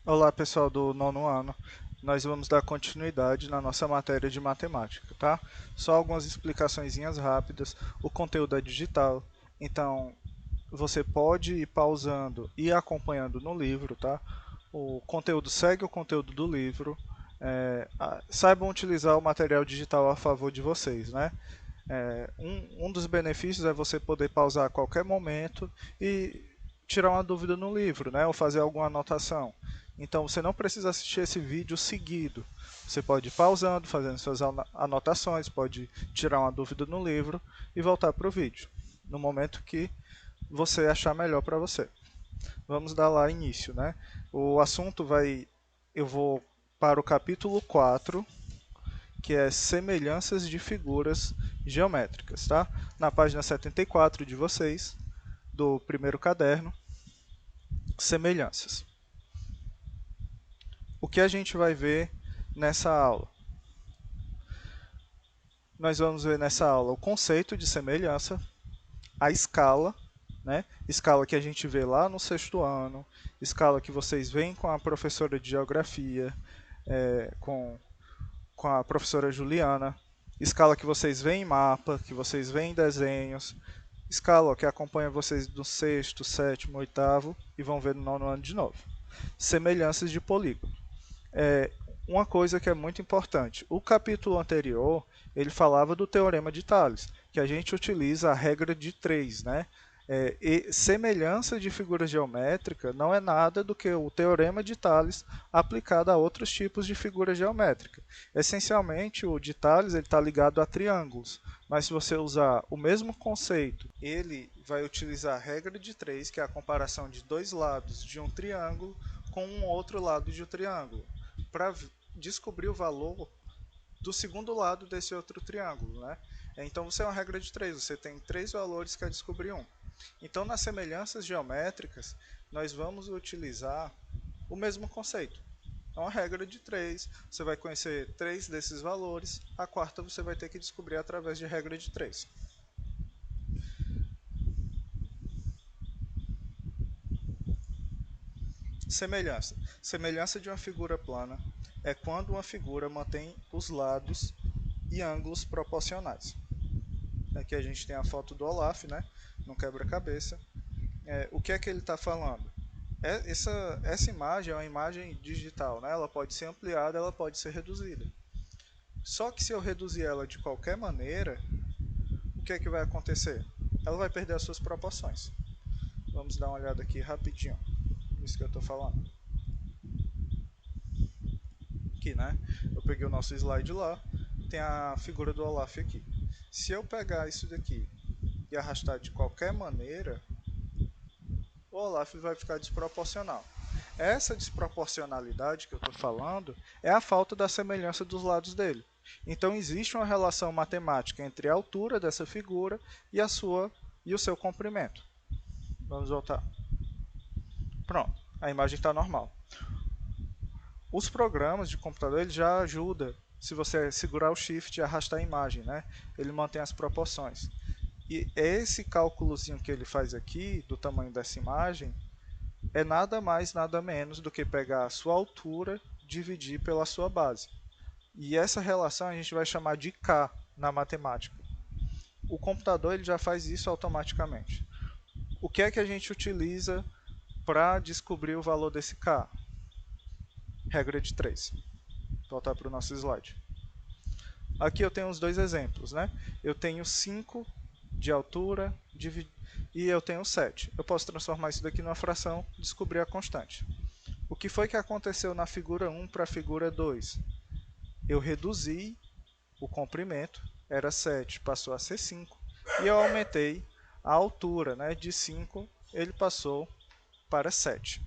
Olá, pessoal do nono ano. Nós vamos dar continuidade na nossa matéria de matemática, tá? Só algumas explicaçõezinhas rápidas. O conteúdo é digital, então você pode ir pausando e acompanhando no livro, tá? O conteúdo segue o conteúdo do livro. Saibam utilizar o material digital a favor de vocês, né? Um dos benefícios é você poder pausar a qualquer momento e tirar uma dúvida no livro, né? Ou fazer alguma anotação. Então você não precisa assistir esse vídeo seguido. Você pode ir pausando, fazendo suas anotações, pode tirar uma dúvida no livro e voltar para o vídeo, no momento que você achar melhor para você. Vamos dar lá início, né? O assunto vai. Eu vou para o capítulo 4, que é semelhanças de figuras geométricas, tá? Na página 74 de vocês, do primeiro caderno, semelhanças. O que a gente vai ver nessa aula? Nós vamos ver nessa aula o conceito de semelhança, a escala, né? Escala que a gente vê lá no sexto ano, escala que vocês veem com a professora de geografia, com a professora Juliana, escala que vocês veem em mapa, que vocês veem em desenhos, escala que acompanha vocês do sexto, sétimo, oitavo e vão ver no nono ano de novo. Semelhanças de polígono. Uma coisa que é muito importante. O capítulo anterior, ele falava do teorema de Tales, que a gente utiliza a regra de 3, né? E semelhança de figura geométrica não é nada do que o teorema de Tales aplicado a outros tipos de figura geométrica. Essencialmente, o de Tales está ligado a triângulos, mas se você usar o mesmo conceito, ele vai utilizar a regra de 3, que é a comparação de dois lados de um triângulo com um outro lado de um triângulo, para descobrir o valor do segundo lado desse outro triângulo, né? Então você é uma regra de 3, você tem 3 valores que é descobrir um. Então nas semelhanças geométricas, nós vamos utilizar o mesmo conceito. É uma regra de 3, você vai conhecer 3 desses valores, a quarta você vai ter que descobrir através de regra de 3. Semelhança. Semelhança de uma figura plana é quando uma figura mantém os lados e ângulos proporcionais. Aqui a gente tem a foto do Olaf, né, no quebra-cabeça. O que é que ele está falando? Essa imagem é uma imagem digital, né? Ela pode ser ampliada, ela pode ser reduzida. Só que se eu reduzir ela de qualquer maneira, o que é que vai acontecer? Ela vai perder as suas proporções. Vamos dar uma olhada aqui rapidinho nisso que eu estou falando. Aqui, né? Eu peguei o nosso slide lá, tem a figura do Olaf aqui. Se eu pegar isso daqui e arrastar de qualquer maneira, o Olaf vai ficar desproporcional. Essa desproporcionalidade que eu estou falando é a falta da semelhança dos lados dele. Então existe uma relação matemática entre a altura dessa figura e o seu comprimento. Vamos voltar. Pronto, a imagem está normal. Os programas de computador ele já ajudam. Se você segurar o Shift e arrastar a imagem, né? Ele mantém as proporções. E esse cálculozinho que ele faz aqui, do tamanho dessa imagem, é nada mais, nada menos do que pegar a sua altura, dividir pela sua base. E essa relação a gente vai chamar de K na matemática. O computador ele já faz isso automaticamente. O que é que a gente utiliza para descobrir o valor desse K? Regra de 3. Voltar para o nosso slide. Aqui eu tenho os dois exemplos, né? Eu tenho 5 de altura e eu tenho 7. Eu posso transformar isso daqui numa fração e descobrir a constante. O que foi que aconteceu na figura 1 para a figura 2? Eu reduzi o comprimento, era 7, passou a ser 5, e eu aumentei a altura, né? De 5, ele passou para 7.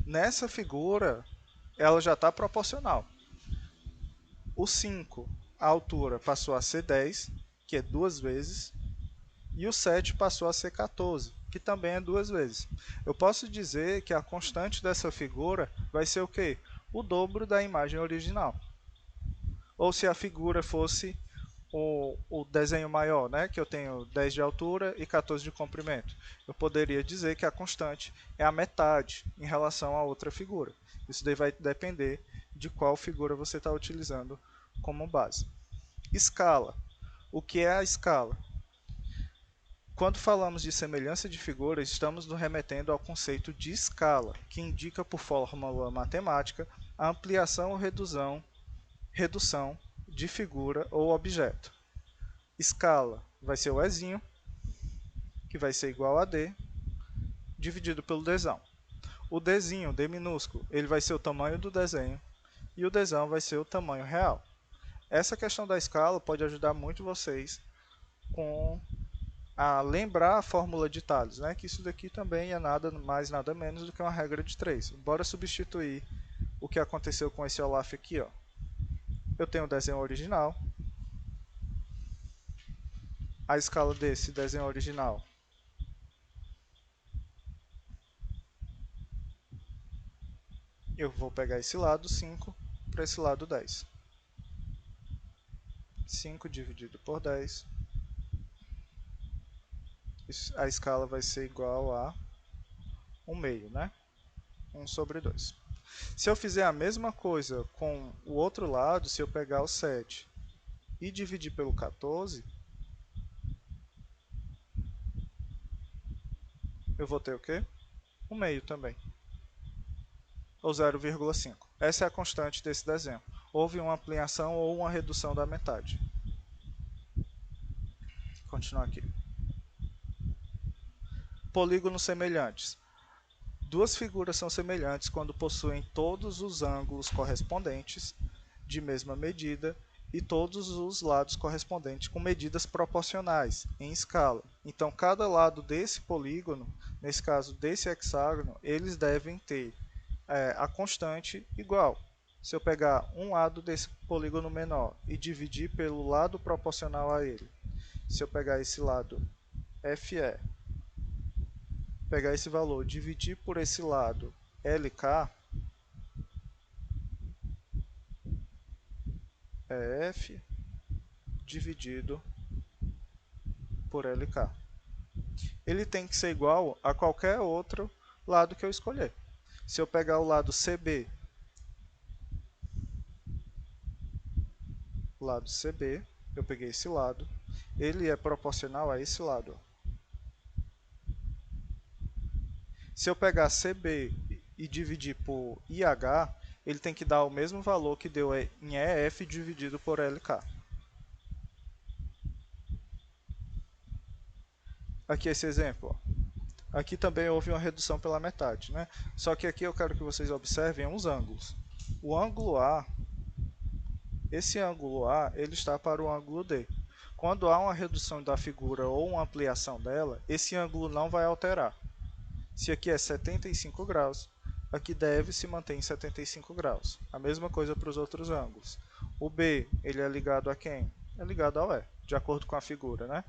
Nessa figura, ela já está proporcional. O 5, a altura passou a ser 10, que é 2 vezes, e o 7 passou a ser 14, que também é 2 vezes. Eu posso dizer que a constante dessa figura vai ser o quê? O dobro da imagem original. Ou se a figura fosse o desenho maior, né, que eu tenho 10 de altura e 14 de comprimento. Eu poderia dizer que a constante é a metade em relação a outra figura. Isso daí vai depender de qual figura você está utilizando como base. Escala. O que é a escala? Quando falamos de semelhança de figuras, estamos nos remetendo ao conceito de escala, que indica por fórmula matemática a ampliação ou redução de figura ou objeto. Escala vai ser o Ezinho, que vai ser igual a D, dividido pelo Dzão. O Dzinho, D minúsculo, ele vai ser o tamanho do desenho, e o Dzão vai ser o tamanho real. Essa questão da escala pode ajudar muito vocês a lembrar a fórmula de Tales, né? Que isso daqui também é nada mais, nada menos do que uma regra de 3. Bora substituir o que aconteceu com esse Olaf aqui, ó. Eu tenho o desenho original. A escala desse desenho original eu vou pegar esse lado 5 para esse lado 10. 5 dividido por 10. A escala vai ser igual a 1 meio, né? 1 sobre 2. Se eu fizer a mesma coisa com o outro lado, se eu pegar o 7 e dividir pelo 14, eu vou ter o quê? 1 meio também, ou 0,5. Essa é a constante desse desenho. Houve uma ampliação ou uma redução da metade. Vou continuar aqui. Polígonos semelhantes. Duas figuras são semelhantes quando possuem todos os ângulos correspondentes de mesma medida e todos os lados correspondentes com medidas proporcionais em escala. Então, cada lado desse polígono, nesse caso desse hexágono, eles devem ter a constante igual. Se eu pegar um lado desse polígono menor e dividir pelo lado proporcional a ele, se eu pegar esse lado FE, pegar esse valor, dividir por esse lado LK, é F dividido por LK. Ele tem que ser igual a qualquer outro lado que eu escolher. Se eu pegar o lado CB, eu peguei esse lado, ele é proporcional a esse lado. Se eu pegar CB e dividir por IH, ele tem que dar o mesmo valor que deu em EF dividido por LK. Aqui esse exemplo. Ó. Aqui também houve uma redução pela metade, né? Só que aqui eu quero que vocês observem os ângulos. O ângulo A, esse ângulo A, ele está para o ângulo D. Quando há uma redução da figura ou uma ampliação dela, esse ângulo não vai alterar. Se aqui é 75 graus, aqui deve se manter em 75 graus. A mesma coisa para os outros ângulos. O B, ele é ligado a quem? É ligado ao E, de acordo com a figura, né?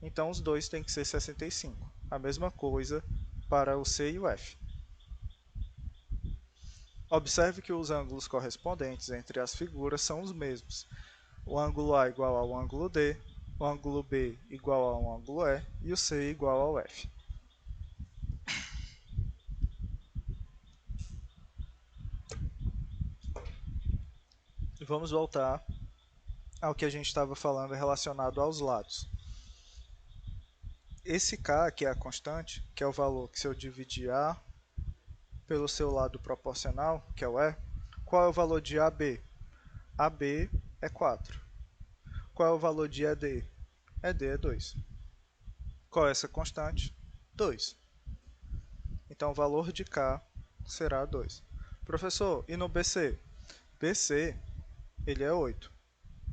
Então os dois têm que ser 65. A mesma coisa para o C e o F. Observe que os ângulos correspondentes entre as figuras são os mesmos. O ângulo A igual ao ângulo D, o ângulo B igual ao ângulo E e o C igual ao F. Vamos voltar ao que a gente estava falando relacionado aos lados. Esse K, que é a constante, que é o valor que se eu dividir A pelo seu lado proporcional, que é o E, qual é o valor de AB? AB é 4. Qual é o valor de ED? ED é 2. Qual é essa constante? 2. Então o valor de K será 2. Professor, e no BC? BC, ele é 8.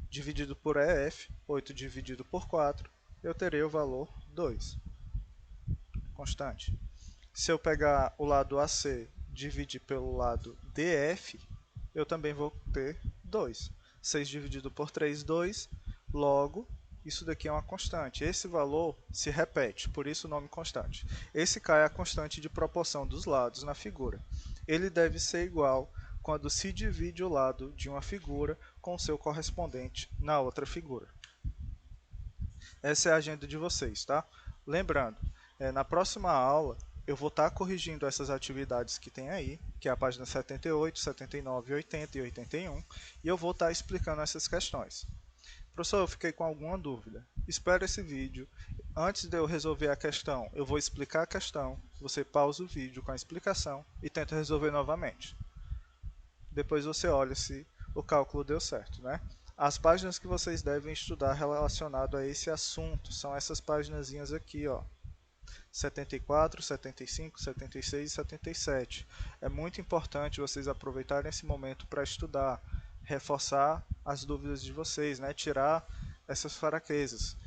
Dividido por EF, 8 dividido por 4, eu terei o valor 2. Constante. Se eu pegar o lado AC dividir pelo lado DF, eu também vou ter 2. 6 dividido por 3, 2. Logo, isso daqui é uma constante. Esse valor se repete, por isso o nome constante. Esse K é a constante de proporção dos lados na figura. Ele deve ser igual quando se divide o lado de uma figura com o seu correspondente na outra figura. Essa é a agenda de vocês, tá? Lembrando, na próxima aula eu vou estar corrigindo essas atividades que tem aí, que é a página 78, 79, 80 e 81, e eu vou estar explicando essas questões. Professor, eu fiquei com alguma dúvida. Espera esse vídeo. Antes de eu resolver a questão, eu vou explicar a questão. Você pausa o vídeo com a explicação e tenta resolver novamente. Depois você olha se o cálculo deu certo, né? As páginas que vocês devem estudar relacionado a esse assunto são essas paginazinhas aqui, ó. 74, 75, 76 e 77. É muito importante vocês aproveitarem esse momento para estudar, reforçar as dúvidas de vocês, né? Tirar essas fraquezas.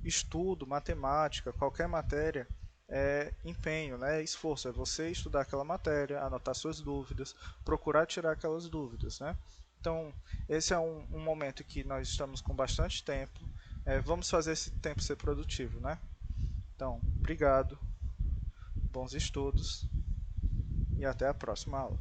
Estudo, matemática, qualquer matéria é empenho, né? É esforço, é você estudar aquela matéria, anotar suas dúvidas, procurar tirar aquelas dúvidas, né? Então, esse é um momento que nós estamos com bastante tempo, vamos fazer esse tempo ser produtivo, né? Então, obrigado, bons estudos e até a próxima aula.